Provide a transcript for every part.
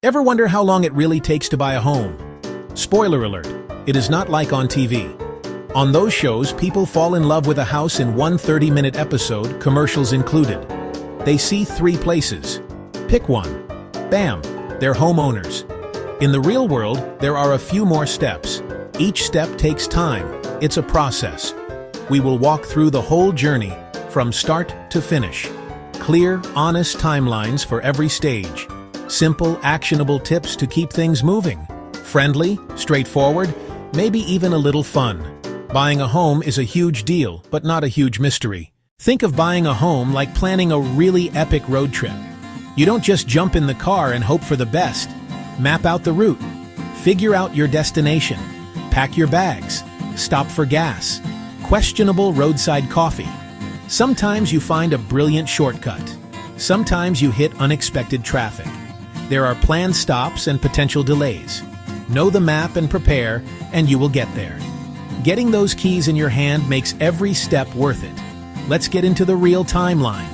Ever wonder how long it really takes to buy a home? Spoiler alert, it is not like on TV. On those shows, people fall in love with a house in one 30-minute episode, commercials included. They see 3 places. Pick one. Bam, they're homeowners. In the real world, there are a few more steps. Each step takes time. It's a process. We will walk through the whole journey, from start to finish. Clear, honest timelines for every stage. Simple, actionable tips to keep things moving. Friendly, straightforward, maybe even a little fun. Buying a home is a huge deal, but not a huge mystery. Think of buying a home like planning a really epic road trip. You don't just jump in the car and hope for the best. Map out the route. Figure out your destination. Pack your bags. Stop for gas. Questionable roadside coffee. Sometimes you find a brilliant shortcut. Sometimes you hit unexpected traffic. There are planned stops and potential delays. Know the map and prepare, and you will get there. Getting those keys in your hand makes every step worth it. Let's get into the real timeline.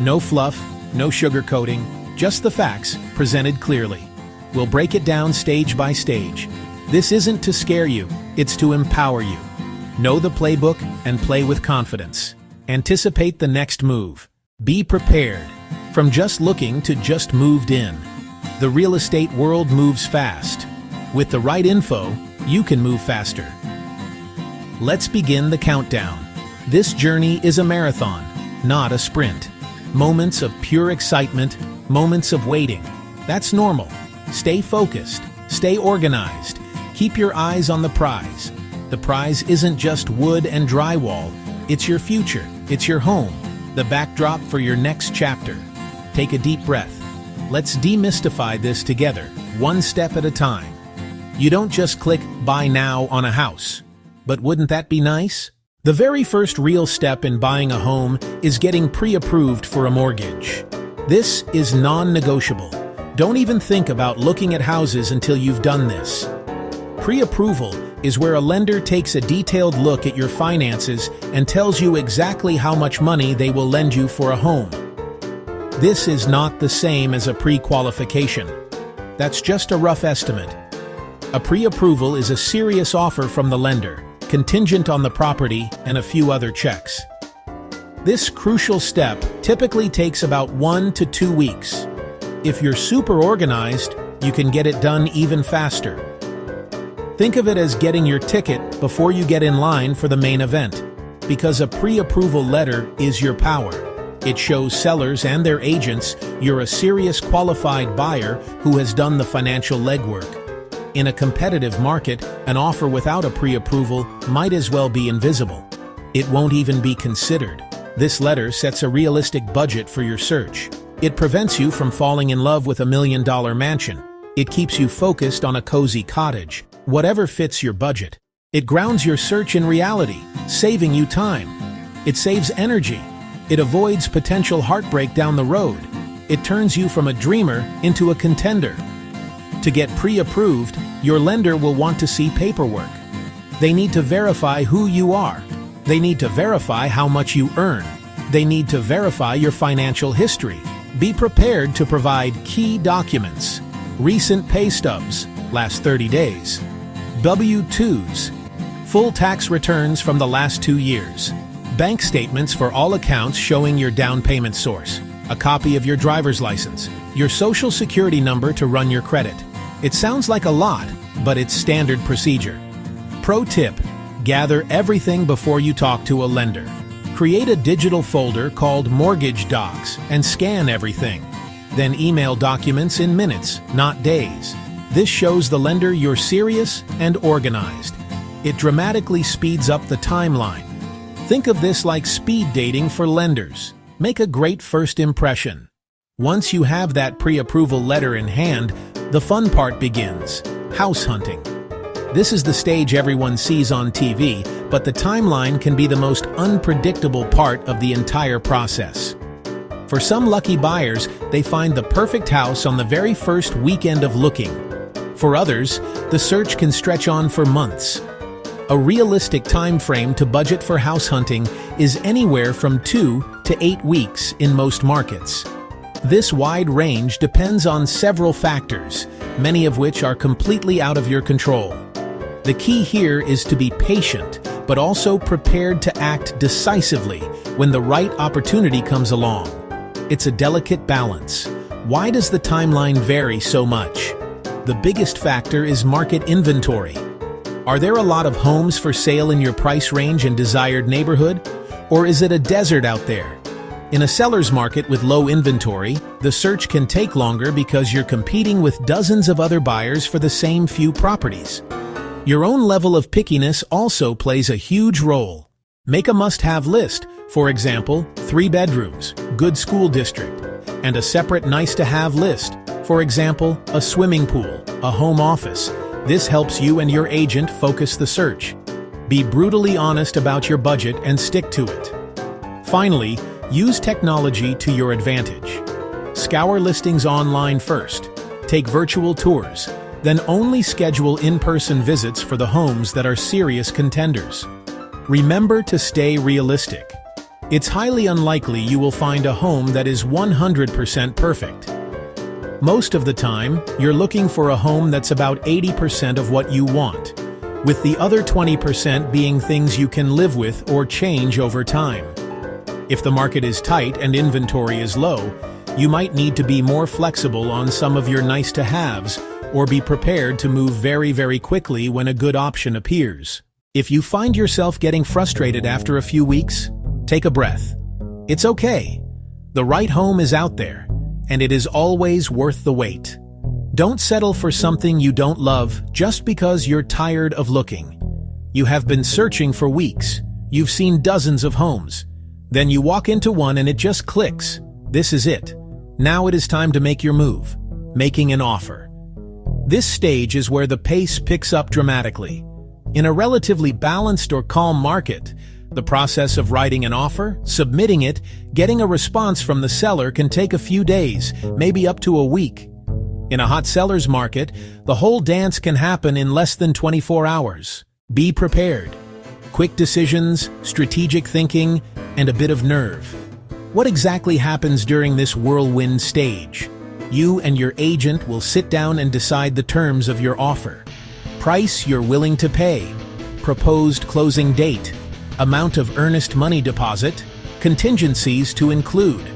No fluff, no sugarcoating, just the facts presented clearly. We'll break it down stage by stage. This isn't to scare you, it's to empower you. Know the playbook and play with confidence. Anticipate the next move. Be prepared. From just looking to just moved in. The real estate world moves fast. With the right info, you can move faster. Let's begin the countdown. This journey is a marathon, not a sprint. Moments of pure excitement, moments of waiting. That's normal. Stay focused, stay organized. Keep your eyes on the prize. The prize isn't just wood and drywall. It's your future, it's your home, the backdrop for your next chapter. Take a deep breath. Let's demystify this together, one step at a time. You don't just click buy now on a house. But wouldn't that be nice? The very first real step in buying a home is getting pre-approved for a mortgage. This is non-negotiable. Don't even think about looking at houses until you've done this. Pre-approval is where a lender takes a detailed look at your finances and tells you exactly how much money they will lend you for a home. This is not the same as a pre-qualification. That's just a rough estimate. A pre-approval is a serious offer from the lender, contingent on the property and a few other checks. This crucial step typically takes about 1 to 2 weeks. If you're super organized, you can get it done even faster. Think of it as getting your ticket before you get in line for the main event, because a pre-approval letter is your power. It shows sellers and their agents you're a serious qualified buyer who has done the financial legwork. In a competitive market, an offer without a pre-approval might as well be invisible. It won't even be considered. This letter sets a realistic budget for your search. It prevents you from falling in love with $1 million mansion. It keeps you focused on a cozy cottage, whatever fits your budget. It grounds your search in reality, saving you time. It saves energy. It avoids potential heartbreak down the road. It turns you from a dreamer into a contender. To get pre-approved, your lender will want to see paperwork. They need to verify who you are. They need to verify how much you earn. They need to verify your financial history. Be prepared to provide key documents. Recent pay stubs, last 30 days. W-2s, full tax returns from the last 2 years. Bank statements for all accounts showing your down payment source. A copy of your driver's license. Your social security number to run your credit. It sounds like a lot, but it's standard procedure. Pro tip, gather everything before you talk to a lender. Create a digital folder called Mortgage Docs and scan everything. Then email documents in minutes, not days. This shows the lender you're serious and organized. It dramatically speeds up the timeline. Think of this like speed dating for lenders. Make a great first impression. Once you have that pre-approval letter in hand, the fun part begins, house hunting. This is the stage everyone sees on TV, but the timeline can be the most unpredictable part of the entire process. For some lucky buyers, they find the perfect house on the very first weekend of looking. For others, the search can stretch on for months. A realistic time frame to budget for house hunting is anywhere from 2 to 8 weeks in most markets. This wide range depends on several factors, many of which are completely out of your control. The key here is to be patient, but also prepared to act decisively when the right opportunity comes along. It's a delicate balance. Why does the timeline vary so much? The biggest factor is market inventory. Are there a lot of homes for sale in your price range and desired neighborhood? Or is it a desert out there? In a seller's market with low inventory, the search can take longer because you're competing with dozens of other buyers for the same few properties. Your own level of pickiness also plays a huge role. Make a must-have list, for example, 3 bedrooms, good school district, and a separate nice-to-have list, for example, a swimming pool, a home office. This helps you and your agent focus the search. Be brutally honest about your budget and stick to it. Finally, use technology to your advantage. Scour listings online first. Take virtual tours. Then only schedule in-person visits for the homes that are serious contenders. Remember to stay realistic. It's highly unlikely you will find a home that is 100% perfect. Most of the time, you're looking for a home that's about 80% of what you want, with the other 20% being things you can live with or change over time. If the market is tight and inventory is low, you might need to be more flexible on some of your nice-to-haves, or be prepared to move very, very quickly when a good option appears. If you find yourself getting frustrated after a few weeks, take a breath. It's okay. The right home is out there, and it is always worth the wait. Don't settle for something you don't love just because you're tired of looking. You have been searching for weeks. You've seen dozens of homes. Then you walk into one and it just clicks. This is it. Now it is time to make your move, making an offer. This stage is where the pace picks up dramatically. In a relatively balanced or calm market, the process of writing an offer, submitting it, getting a response from the seller can take a few days, maybe up to a week. In a hot seller's market, the whole dance can happen in less than 24 hours. Be prepared. Quick decisions, strategic thinking, and a bit of nerve. What exactly happens during this whirlwind stage? You and your agent will sit down and decide the terms of your offer. Price you're willing to pay, proposed closing date, amount of earnest money deposit, contingencies to include.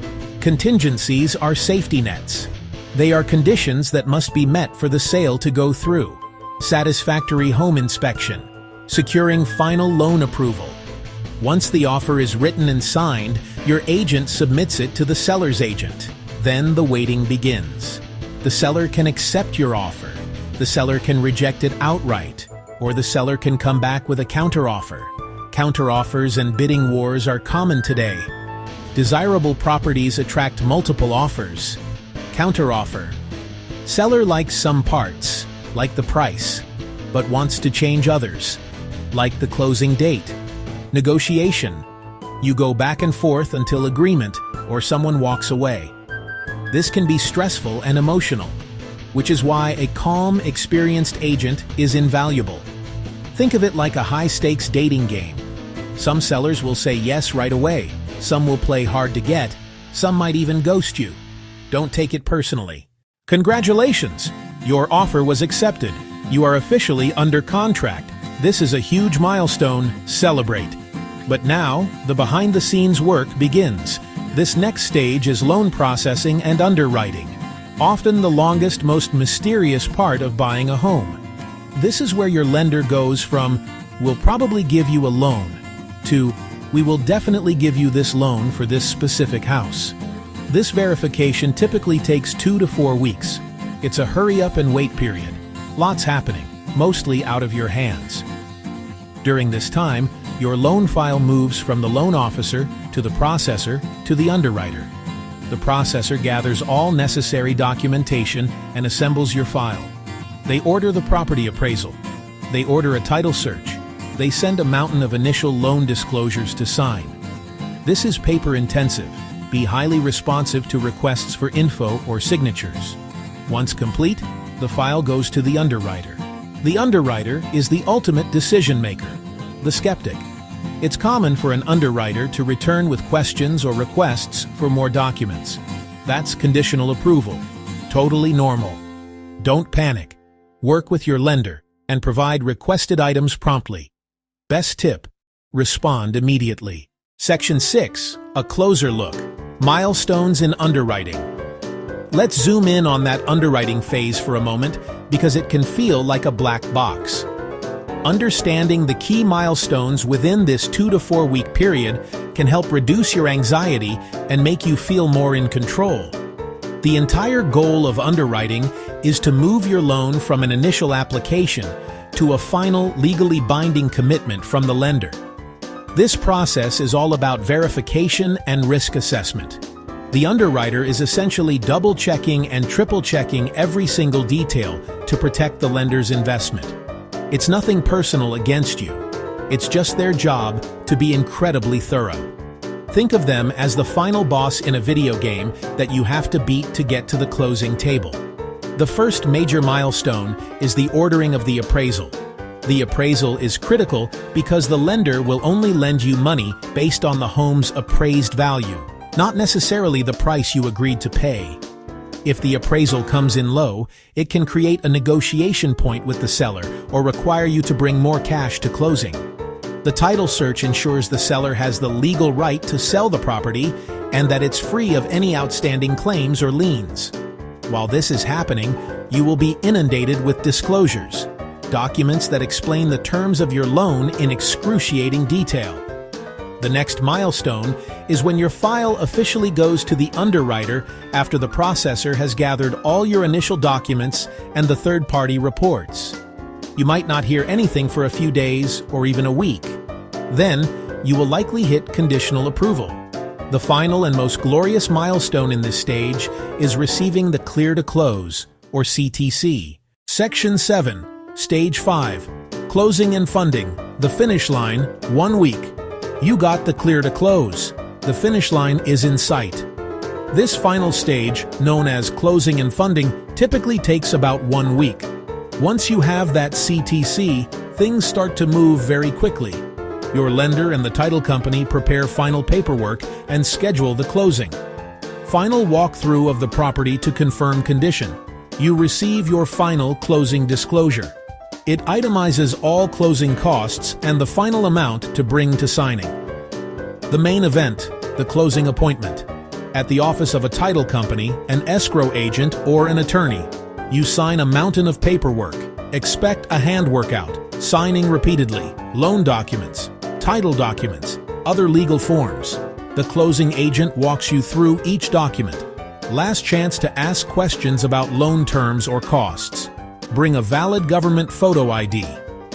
Contingencies are safety nets. They are conditions that must be met for the sale to go through. Satisfactory home inspection, securing final loan approval. Once the offer is written and signed, your agent submits it to the seller's agent. Then the waiting begins. The seller can accept your offer. The seller can reject it outright, or the seller can come back with a counteroffer. Counteroffers and bidding wars are common today. Desirable properties attract multiple offers. Counteroffer. Seller likes some parts, like the price, but wants to change others, like the closing date. Negotiation. You go back and forth until agreement, or someone walks away. This can be stressful and emotional, which is why a calm, experienced agent is invaluable. Think of it like a high-stakes dating game. Some sellers will say yes right away, some will play hard to get, some might even ghost you. Don't take it personally. Congratulations! Your offer was accepted. You are officially under contract. This is a huge milestone. Celebrate. But now, the behind-the-scenes work begins. This next stage is loan processing and underwriting, often the longest, most mysterious part of buying a home. This is where your lender goes from, "We'll probably give you a loan," to, "We will definitely give you this loan for this specific house." This verification typically takes 2 to 4 weeks. It's a hurry-up-and-wait period. Lots happening, mostly out of your hands. During this time, your loan file moves from the loan officer to the processor to the underwriter. The processor gathers all necessary documentation and assembles your file. They order the property appraisal. They order a title search. They send a mountain of initial loan disclosures to sign. This is paper-intensive. Be highly responsive to requests for info or signatures. Once complete, the file goes to the underwriter. The underwriter is the ultimate decision-maker, the skeptic. It's common for an underwriter to return with questions or requests for more documents. That's conditional approval. Totally normal. Don't panic. Work with your lender and provide requested items promptly. Best tip: respond immediately. Section 6. A closer look. Milestones in underwriting. Let's zoom in on that underwriting phase for a moment because it can feel like a black box. Understanding the key milestones within this 2 to 4 week period can help reduce your anxiety and make you feel more in control. The entire goal of underwriting is to move your loan from an initial application to a final legally binding commitment from the lender. This process is all about verification and risk assessment. The underwriter is essentially double-checking and triple-checking every single detail to protect the lender's investment. It's nothing personal against you. It's just their job to be incredibly thorough. Think of them as the final boss in a video game that you have to beat to get to the closing table. The first major milestone is the ordering of the appraisal. The appraisal is critical because the lender will only lend you money based on the home's appraised value, not necessarily the price you agreed to pay. If the appraisal comes in low, it can create a negotiation point with the seller or require you to bring more cash to closing. The title search ensures the seller has the legal right to sell the property and that it's free of any outstanding claims or liens. While this is happening, you will be inundated with disclosures, documents that explain the terms of your loan in excruciating detail. The next milestone is when your file officially goes to the underwriter after the processor has gathered all your initial documents and the third-party reports. You might not hear anything for a few days or even a week. Then, you will likely hit conditional approval. The final and most glorious milestone in this stage is receiving the Clear to Close, or CTC. Section 7. Stage 5. Closing and funding. The finish line, 1 week. You got the clear to close. The finish line is in sight. This final stage, known as closing and funding, typically takes about 1 week. Once you have that CTC, things start to move very quickly. Your lender and the title company prepare final paperwork and schedule the closing. Final walkthrough of the property to confirm condition. You receive your final closing disclosure. It itemizes all closing costs and the final amount to bring to signing. The main event, the closing appointment. At the office of a title company, an escrow agent, or an attorney, you sign a mountain of paperwork. Expect a hand workout, signing repeatedly, loan documents, title documents, other legal forms. The closing agent walks you through each document. Last chance to ask questions about loan terms or costs. Bring a valid government photo ID.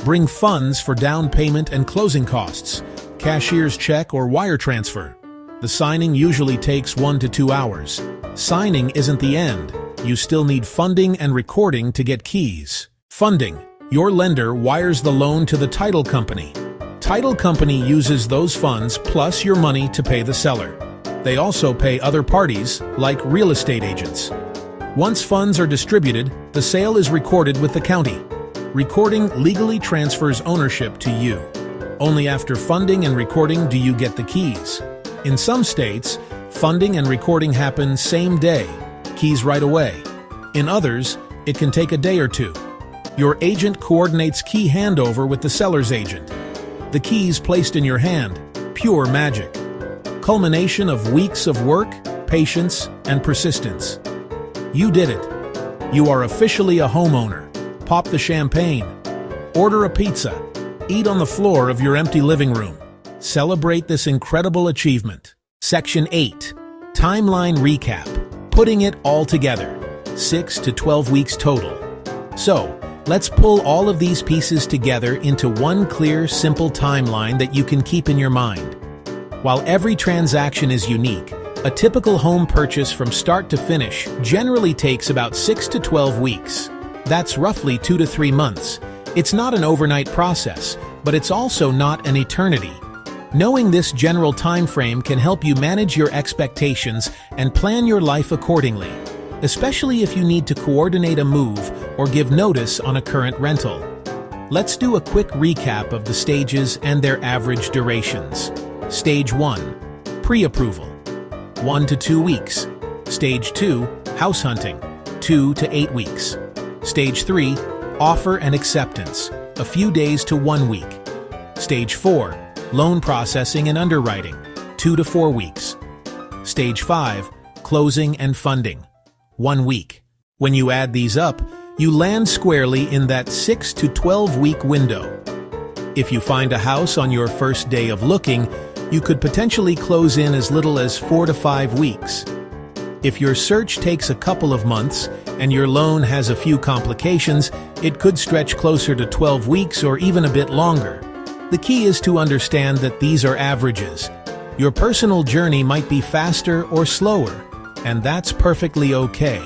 Bring funds for down payment and closing costs, cashier's check or wire transfer. The signing usually takes 1 to 2 hours. Signing isn't the end. You still need funding and recording to get keys. Funding. Your lender wires the loan to the title company. Title company uses those funds plus your money to pay the seller. They also pay other parties, like real estate agents. Once funds are distributed, the sale is recorded with the county. Recording legally transfers ownership to you. Only after funding and recording do you get the keys. In some states, funding and recording happen same day, keys right away. In others, it can take a day or two. Your agent coordinates key handover with the seller's agent. The keys placed in your hand, pure magic. Culmination of weeks of work, patience, and persistence. You did it. You are officially a homeowner. Pop the champagne. Order a pizza. Eat on the floor of your empty living room. Celebrate this incredible achievement. Section 8. Timeline recap. Putting it all together. 6 to 12 weeks total. So, let's pull all of these pieces together into one clear, simple timeline that you can keep in your mind. While every transaction is unique, a typical home purchase from start to finish generally takes about 6 to 12 weeks. That's roughly 2 to 3 months. It's not an overnight process, but it's also not an eternity. Knowing this general time frame can help you manage your expectations and plan your life accordingly, especially if you need to coordinate a move or give notice on a current rental. Let's do a quick recap of the stages and their average durations. Stage 1. Pre-approval. 1 to 2 weeks. Stage 2, house hunting, 2 to 8 weeks. Stage 3, offer and acceptance, a few days to 1 week. Stage 4, loan processing and underwriting, 2 to 4 weeks. Stage 5, closing and funding, 1 week. When you add these up, you land squarely in that 6 to 12 week window. If you find a house on your first day of looking, you could potentially close in as little as 4 to 5 weeks. If your search takes a couple of months and your loan has a few complications, it could stretch closer to 12 weeks or even a bit longer. The key is to understand that these are averages. Your personal journey might be faster or slower, and that's perfectly okay.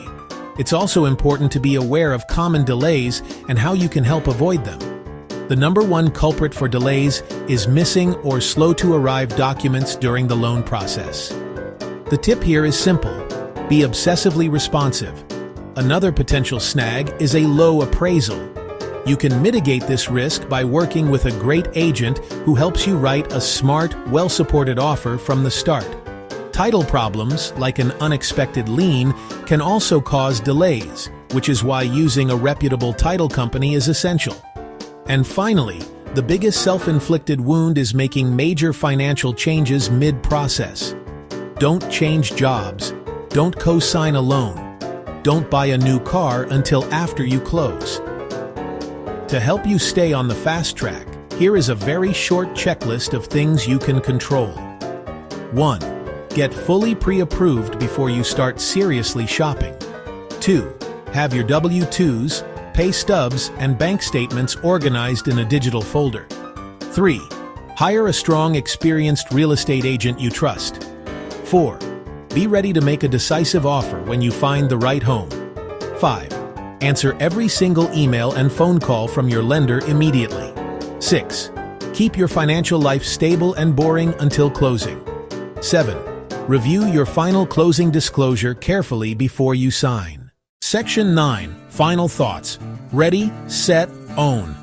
It's also important to be aware of common delays and how you can help avoid them. The number one culprit for delays is missing or slow-to-arrive documents during the loan process. The tip here is simple. Be obsessively responsive. Another potential snag is a low appraisal. You can mitigate this risk by working with a great agent who helps you write a smart, well-supported offer from the start. Title problems, like an unexpected lien, can also cause delays, which is why using a reputable title company is essential. And finally, the biggest self-inflicted wound is making major financial changes mid-process. Don't change jobs. Don't co-sign a loan. Don't buy a new car until after you close. To help you stay on the fast track, here is a very short checklist of things you can control. 1. Get fully pre-approved before you start seriously shopping. 2. Have your W-2s, pay stubs, and bank statements organized in a digital folder. 3. Hire a strong, experienced real estate agent you trust. 4. Be ready to make a decisive offer when you find the right home. 5. Answer every single email and phone call from your lender immediately. 6. Keep your financial life stable and boring until closing. 7. Review your final closing disclosure carefully before you sign. Section 9. Final thoughts. Ready, set, own.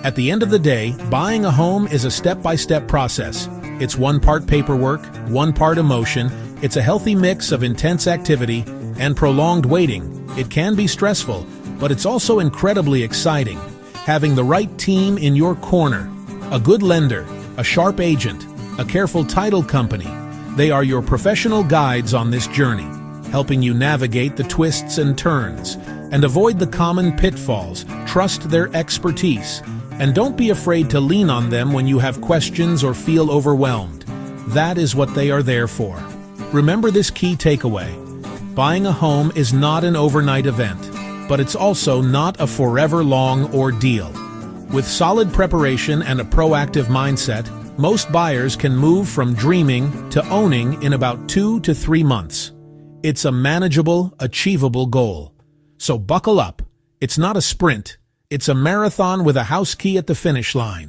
At the end of the day, buying a home is a step-by-step process. It's one part paperwork, one part emotion. It's a healthy mix of intense activity and prolonged waiting. It can be stressful, but it's also incredibly exciting. Having the right team in your corner, a good lender, a sharp agent, a careful title company, they are your professional guides on this journey, helping you navigate the twists and turns and avoid the common pitfalls. Trust their expertise, and don't be afraid to lean on them when you have questions or feel overwhelmed. That is what they are there for. Remember this key takeaway. Buying a home is not an overnight event, but it's also not a forever-long ordeal. With solid preparation and a proactive mindset, most buyers can move from dreaming to owning in about 2 to 3 months. It's a manageable, achievable goal. So buckle up. It's not a sprint. It's a marathon with a house key at the finish line.